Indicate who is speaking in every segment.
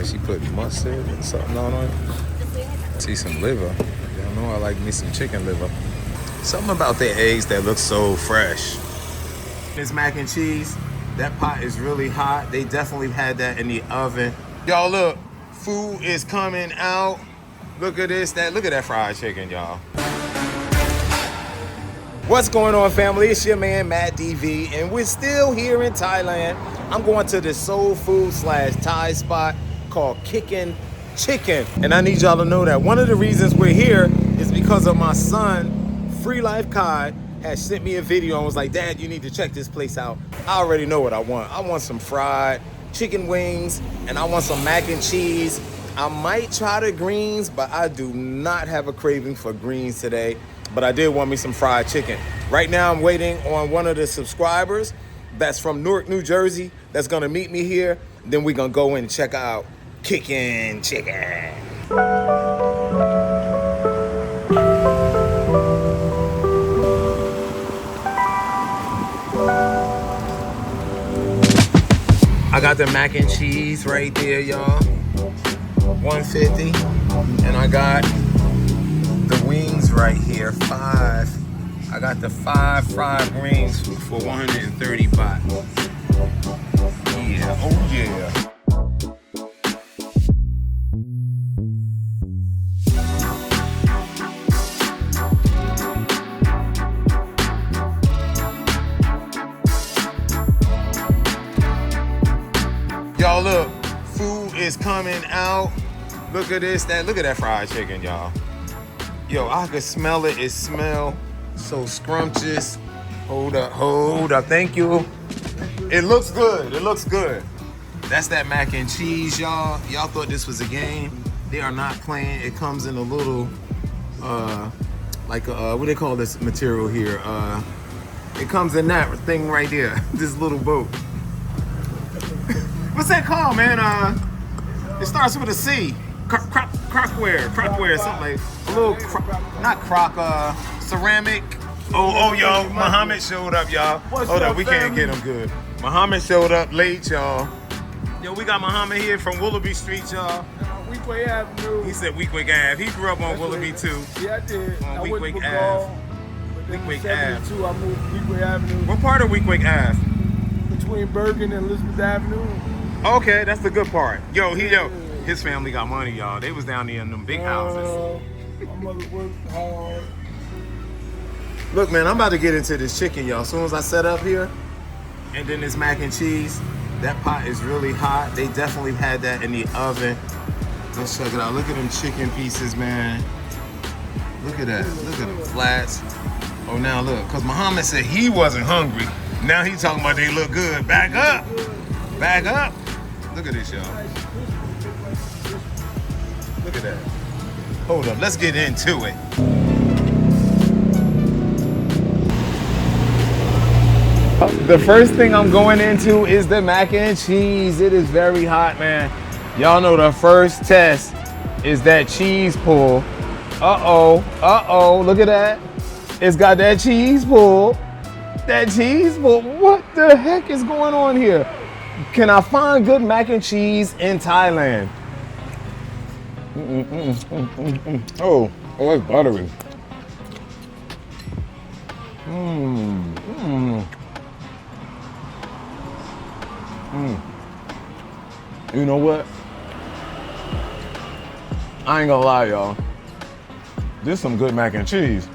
Speaker 1: like she put mustard and something on it. See some liver. Y'all know I like me some chicken liver. Something about their eggs that look so fresh. This mac and cheese, that pot is really hot. They definitely had that in the oven. Y'all look, food is coming out. Look at this, look at that fried chicken, y'all. What's going on, family? It's your man, Matt DV, and we're still here in Thailand. I'm going to this soul food / Thai spot called Kickin Chicken. And I need y'all to know that one of the reasons we're here is because of my son, Free Life Kai, has sent me a video and was like, Dad, you need to check this place out. I already know what I want. I want some fried chicken wings, and I want some mac and cheese. I might try the greens, but I do not have a craving for greens today. But I did want me some fried chicken. Right now I'm waiting on one of the subscribers that's from Newark, New Jersey, that's gonna meet me here. Then we're gonna go and check out Kickin Chicken. I got the mac and cheese right there, y'all. $150. And I got the wings right here, 5. I got the 5 fried wings for 130 baht. Yeah, oh yeah. Y'all look, food is coming out. Look at this, look at that fried chicken, y'all. Yo, I could smell it. It smells so scrumptious. Hold up. Thank you. It looks good. It looks good. That's that mac and cheese, y'all. Y'all thought this was a game. They are not playing. It comes in a little, what they call this material here? It comes in that thing right there. This little boat. What's that called, man? It starts with a C. Crockware, something like a little, not crock, ceramic. Oh, yo, Muhammad showed up, y'all. Hold up, we can't get him good. Muhammad showed up late, y'all. Yo, we got Muhammad here from Willoughby Street, y'all.
Speaker 2: Weequay Avenue.
Speaker 1: He said Weequay Ave. He grew up on Willoughby too.
Speaker 2: Yeah, I did.
Speaker 1: On Weequay Ave. Weequay Ave.
Speaker 2: I moved to Weequay Avenue.
Speaker 1: What part of Weequay Ave?
Speaker 2: Between Bergen and Elizabeth Avenue.
Speaker 1: Okay, that's the good part. His family got money, y'all. They was down there in them big houses.
Speaker 2: My mother worked hard.
Speaker 1: Look, man, I'm about to get into this chicken, y'all. As soon as I set up here, and then this mac and cheese, that pot is really hot. They definitely had that in the oven. Let's check it out. Look at them chicken pieces, man. Look at that. Look at them flats. Oh, now look, because Muhammad said he wasn't hungry. Now he's talking about they look good. Back up. Back up. Look at this, y'all. Look at that. Hold up, let's get into it. The first thing I'm going into is the mac and cheese. It is very hot, man. Y'all know the first test is that cheese pull. Look at that. It's got that cheese pull. That cheese pull. What the heck is going on here? Can I find good mac and cheese in Thailand? Oh, it's buttery. You know what? I ain't gonna lie, y'all. This is some good mac and cheese.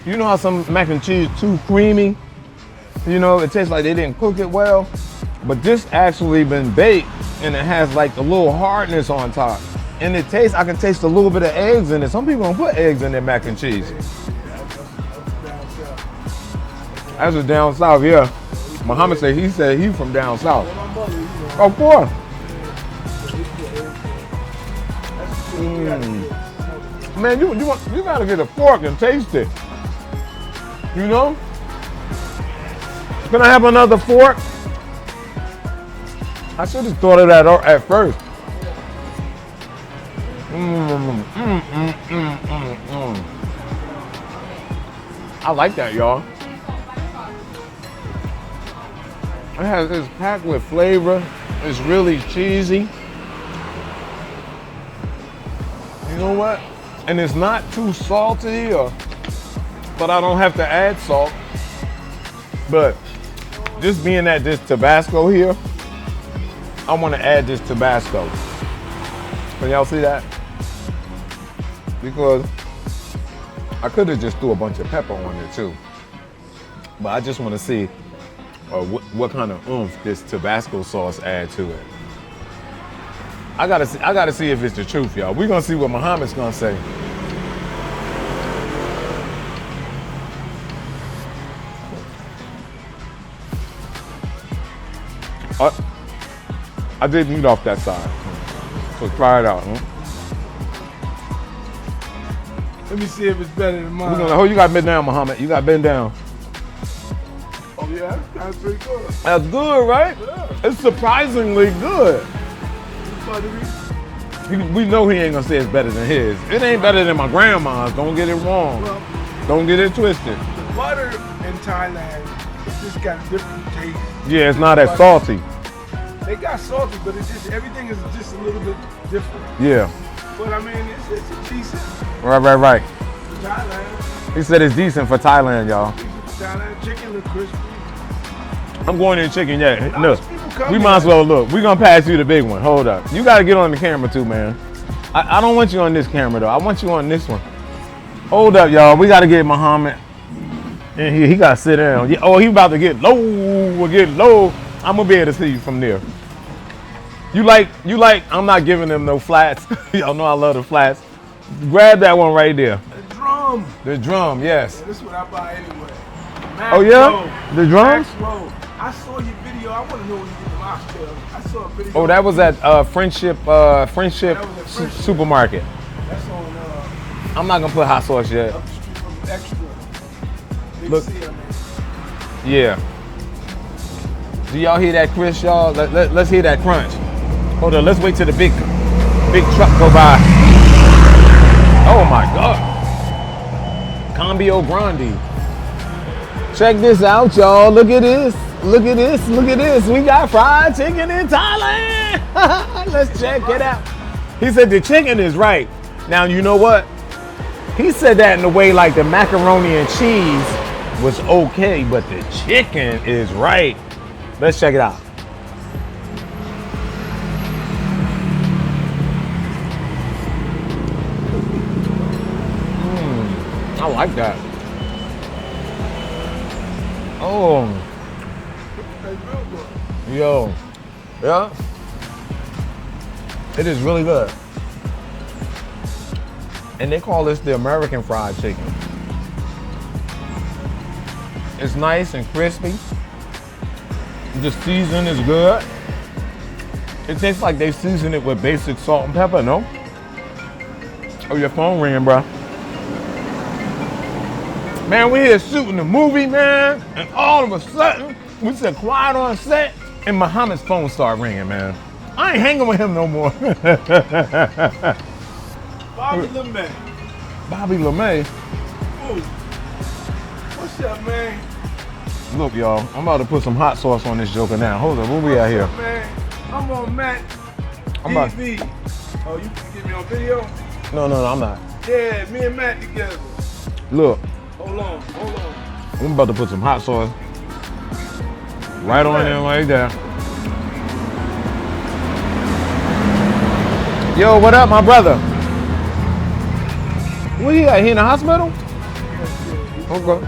Speaker 1: You know how some mac and cheese too creamy? You know, it tastes like they didn't cook it well. But this actually been baked and it has like a little hardness on top. And it tastes, I can taste a little bit of eggs in it. Some people don't put eggs in their mac and cheese. That's a down south, yeah. Muhammad said he from down south. Of course. Man, you gotta get a fork and taste it. You know? Can I have another fork? I should have thought of that at first. I like that, y'all. It's packed with flavor. It's really cheesy. You know what? And it's not too salty, but I don't have to add salt. But just being that this Tabasco here, I want to add this Tabasco. Can y'all see that? Because I could have just threw a bunch of pepper on it too. But I just want to see what kind of oomph this Tabasco sauce add to it. I gotta see if it's the truth, y'all. We're gonna see what Muhammad's gonna say. I didn't eat off that side. So try it out. Huh?
Speaker 2: Let me see if it's better than mine.
Speaker 1: Oh, you got bend down, Muhammad. You got bend down.
Speaker 2: Oh yeah, that's pretty good.
Speaker 1: That's good, right?
Speaker 2: Yeah.
Speaker 1: It's surprisingly good. We know he ain't gonna say it's better than his. It ain't better than my grandma's. Don't get it wrong.
Speaker 2: Well,
Speaker 1: Don't get it twisted.
Speaker 2: the butter in Thailand, it's just got a different taste.
Speaker 1: Yeah, it's not as salty.
Speaker 2: They got salty, but it's just everything is just a little bit different.
Speaker 1: Yeah.
Speaker 2: But I mean, it's decent.
Speaker 1: Right.
Speaker 2: For Thailand,
Speaker 1: He said it's decent for Thailand, y'all.
Speaker 2: decent for Thailand. Chicken look crispy.
Speaker 1: I'm going in chicken, yeah. Look,
Speaker 2: People come
Speaker 1: we
Speaker 2: here.
Speaker 1: might as well look. We're gonna pass you the big one. Hold up. You gotta get on the camera too, man. I don't want you on this camera though. I want you on this one. Hold up, y'all. We gotta get Muhammad in here. He gotta sit down. Yeah, oh, he about to get low. We'll get low. I'm gonna be able to see you from there. You like, I'm not giving them no flats. Y'all know I love the flats. Grab that one right there.
Speaker 2: The drum.
Speaker 1: The drum, yes.
Speaker 2: Yeah, this is what I buy anyway.
Speaker 1: Oh yeah? The drums?
Speaker 2: Maxwell. I saw your video. I want to know where you get the oxtail. I saw a video.
Speaker 1: Oh, that was at Friendship
Speaker 2: Friendship.
Speaker 1: Supermarket.
Speaker 2: That's on
Speaker 1: I'm not gonna put hot sauce yet.
Speaker 2: up the street from Extra. Big
Speaker 1: Look.
Speaker 2: C, I mean.
Speaker 1: Yeah. Do y'all hear that, Chris, y'all? Let's hear that crunch. Hold on, let's wait till the big truck go by. Oh my God. Cambio Grande. Check this out, y'all. Look at this. Look at this. Look at this. We got fried chicken in Thailand. Let's check it out. He said the chicken is right. Now, you know what? He said that in a way like the macaroni and cheese was okay, but the chicken is right. Let's check it out. I like that. Oh, yo, yeah. It is really good. And they call this the American fried chicken. It's nice and crispy. The season is good. It tastes like they season it with basic salt and pepper, no? Oh, your phone ringing, bro. Man, we here shooting a movie, man, and all of a sudden, we said quiet on set, and Muhammad's phone started ringing, man. I ain't hanging with him no more.
Speaker 2: Bobby LeMay.
Speaker 1: Bobby LeMay.
Speaker 2: Ooh. What's up, man?
Speaker 1: Look, y'all, I'm about to put some hot sauce on this joker now. Hold on, where we at here?
Speaker 2: What's up, man? I'm on Matt
Speaker 1: I'm about-
Speaker 2: TV. Oh, you can get me on video?
Speaker 1: No, I'm not.
Speaker 2: Yeah, me and Matt together.
Speaker 1: Look,
Speaker 2: Hold on.
Speaker 1: I'm about to put some hot sauce right on there, right there. Yo, what up, my brother? Where he at? He in the hospital? Okay.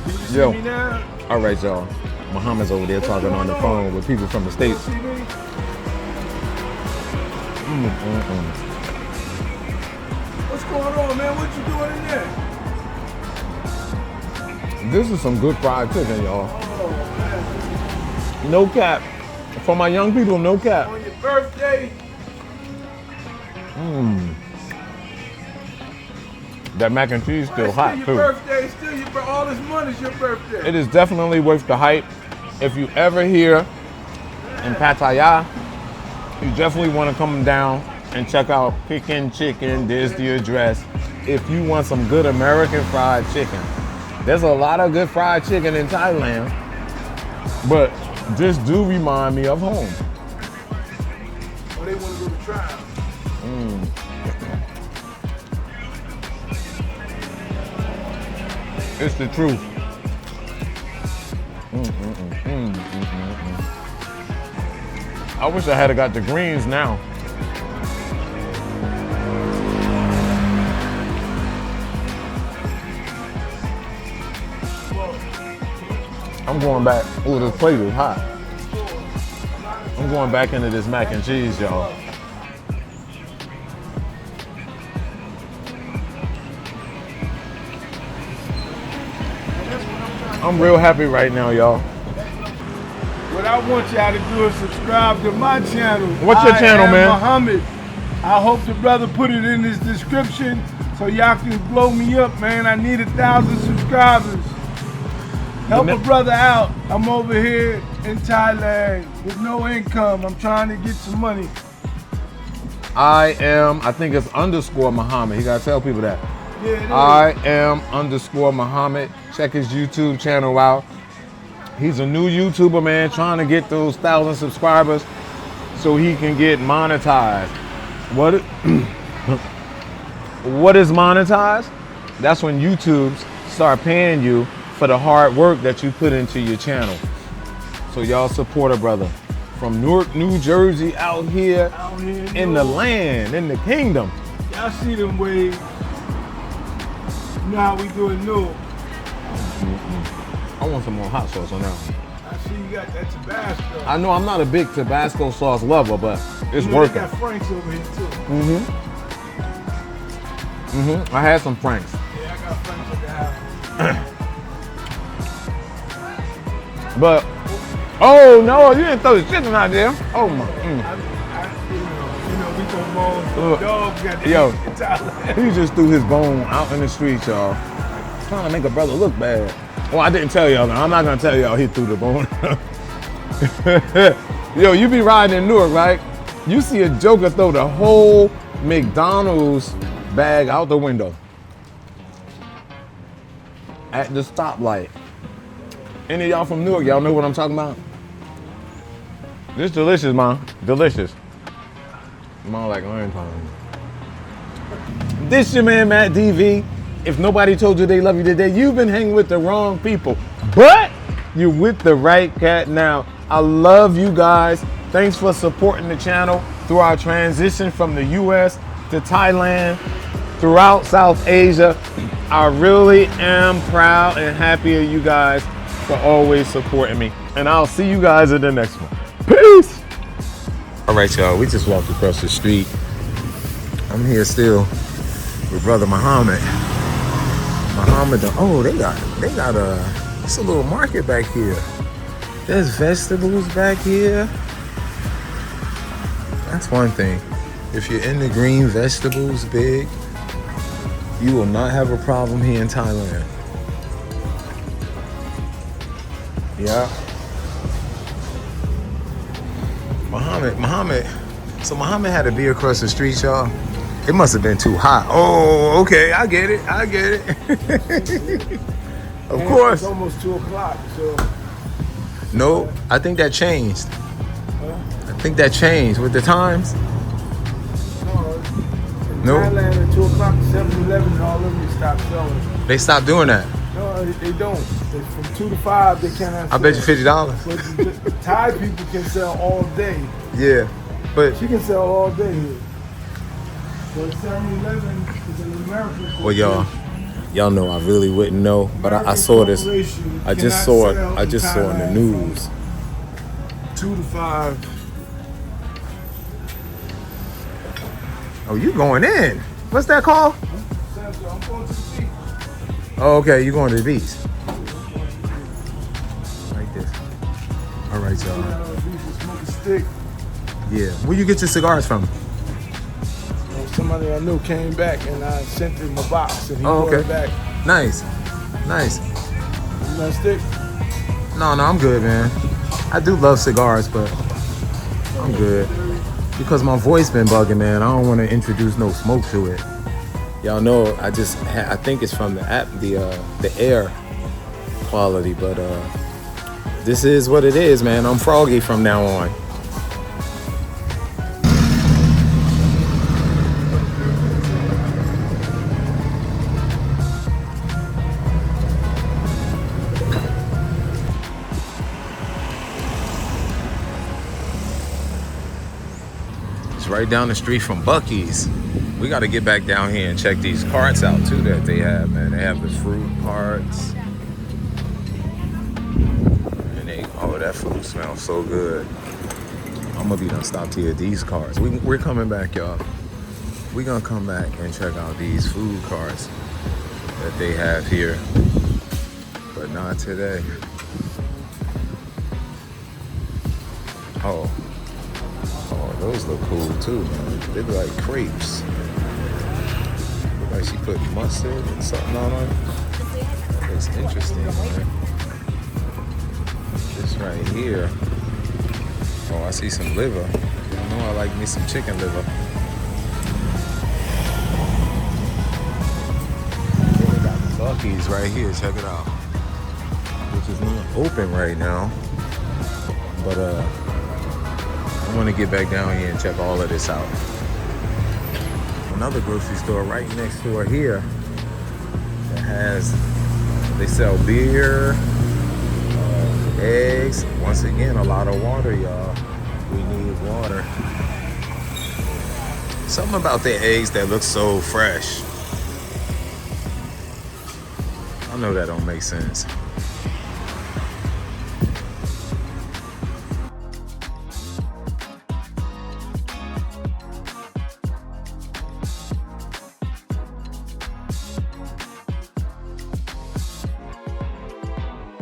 Speaker 2: Can you see
Speaker 1: Yo.
Speaker 2: me now?
Speaker 1: All right, y'all. Muhammad's over there talking on the phone with people from the
Speaker 2: You
Speaker 1: States.
Speaker 2: see me? What's going on, man? What you doing in there?
Speaker 1: This is some good fried chicken, y'all.
Speaker 2: Oh, man.
Speaker 1: No cap. For my young people, no cap.
Speaker 2: On your birthday?
Speaker 1: That mac and cheese still hot,
Speaker 2: Still
Speaker 1: too.
Speaker 2: your birthday. Still your all this money's your birthday.
Speaker 1: It is definitely worth the hype. If you ever here in Pattaya, you definitely want to come down and check out Kickin Chicken. There's the address. If you want some good American fried chicken. There's a lot of good fried chicken in Thailand, but this do remind me of home.
Speaker 2: Oh, they want to go to trial.
Speaker 1: It's the truth. I wish I had got the greens now. I'm going back. Oh, this plate is hot. I'm going back into this mac and cheese, y'all. I'm real happy right now, y'all.
Speaker 2: What I want y'all to do is subscribe to my channel.
Speaker 1: What's your channel, man?
Speaker 2: Muhammad. I hope the brother put it in his description so y'all can blow me up, man. I need 1,000 subscribers. Help a brother out. I'm over here in Thailand with no income. I'm trying to get some money.
Speaker 1: I think it's _ Muhammad. You gotta tell people that.
Speaker 2: Yeah, it is.
Speaker 1: I am _ Muhammad. Check his YouTube channel out. He's a new YouTuber, man, trying to get those 1,000 subscribers so he can get monetized. What is monetized? That's when YouTube start paying you for the hard work that you put into your channel. So y'all support a brother from Newark, New Jersey, out here in the land, in the kingdom.
Speaker 2: Y'all see them waves. You know how we do it new.
Speaker 1: I want some more hot sauce on that one.
Speaker 2: I see you got that Tabasco.
Speaker 1: I know I'm not a big Tabasco sauce lover, but it's
Speaker 2: You know,
Speaker 1: working.
Speaker 2: They got Frank's over here too.
Speaker 1: I had some Franks.
Speaker 2: Yeah, I got Frank's at the house.
Speaker 1: But, oh no, you didn't throw the chicken out there. Oh my.
Speaker 2: You know, we go bones. Dog got the
Speaker 1: Yo,
Speaker 2: in Thailand.
Speaker 1: he just threw his bone out in the street, y'all. Trying to make a brother look bad. Well, I didn't tell y'all. I'm not gonna tell y'all he threw the bone. Yo, you be riding in Newark, right? You see a joker throw the whole McDonald's bag out the window at the stoplight. Any of y'all from Newark, y'all know what I'm talking about? This delicious, man. Delicious. More like orange pie. This your man, Matt DV. If nobody told you they love you today, you've been hanging with the wrong people. But you're with the right cat now. I love you guys. Thanks for supporting the channel through our transition from the US to Thailand, throughout South Asia. I really am proud and happy of you guys for always supporting me. And I'll see you guys in the next one. Peace. All right, y'all, we just walked across the street. I'm here still with brother Muhammad. Oh, they got it's a little market back here. There's vegetables back here. That's one thing. If you're into green vegetables big, you will not have a problem here in Thailand. Yeah. Muhammad. So Muhammad had to be across the street, y'all. It must have been too hot. Oh, okay, I get it. Of course.
Speaker 2: It's almost 2 o'clock, so.
Speaker 1: No, I think that changed. I think that changed with the times.
Speaker 2: No.
Speaker 1: No.
Speaker 2: Thailand at 2 o'clock, 7-Eleven and all of them, they stop selling.
Speaker 1: They stopped doing that.
Speaker 2: No, they don't. From 2 to 5, they cannot
Speaker 1: I bet you $50.
Speaker 2: But the Thai people can sell all day.
Speaker 1: Yeah, but
Speaker 2: She can sell all day here. But 7-Eleven is an American corporation.
Speaker 1: well, y'all know I really wouldn't know, but I saw this. I just saw it in the news.
Speaker 2: 2 to 5.
Speaker 1: Oh, you going in? What's that called?
Speaker 2: I'm going to the beach.
Speaker 1: Oh, okay, you going to the beach. Like this. All right, y'all.
Speaker 2: Smoke a stick.
Speaker 1: Yeah. Where you get your cigars from?
Speaker 2: Somebody I knew came back and I sent him a box and he
Speaker 1: Oh,
Speaker 2: brought
Speaker 1: okay.
Speaker 2: it back.
Speaker 1: Nice.
Speaker 2: You want a stick?
Speaker 1: No, I'm good, man. I do love cigars, but I'm good. Because my voice been bugging, man. I don't want to introduce no smoke to it. Y'all know I think it's from the air quality, but this is what it is, man. I'm froggy from now on. It's right down the street from Buc-ee's. We got to get back down here and check these carts out too that they have, man. They have the fruit carts. And oh, that food smells so good. I'm gonna be done stopped here at these carts. We're coming back, y'all. We're gonna come back and check out these food carts that they have here, but not today. Oh, those look cool too, man. They look like crepes. Look like she put mustard and something on them. Looks interesting, man. This right here. Oh, I see some liver. You know I like me some chicken liver. They got Buc-ee's right here. Check it out. Which is not open right now, but I want to get back down here and check all of this out. Another grocery store right next door here that they sell beer, eggs. Once again, a lot of water, y'all. We need water. Something about their eggs that look so fresh. I know that don't make sense.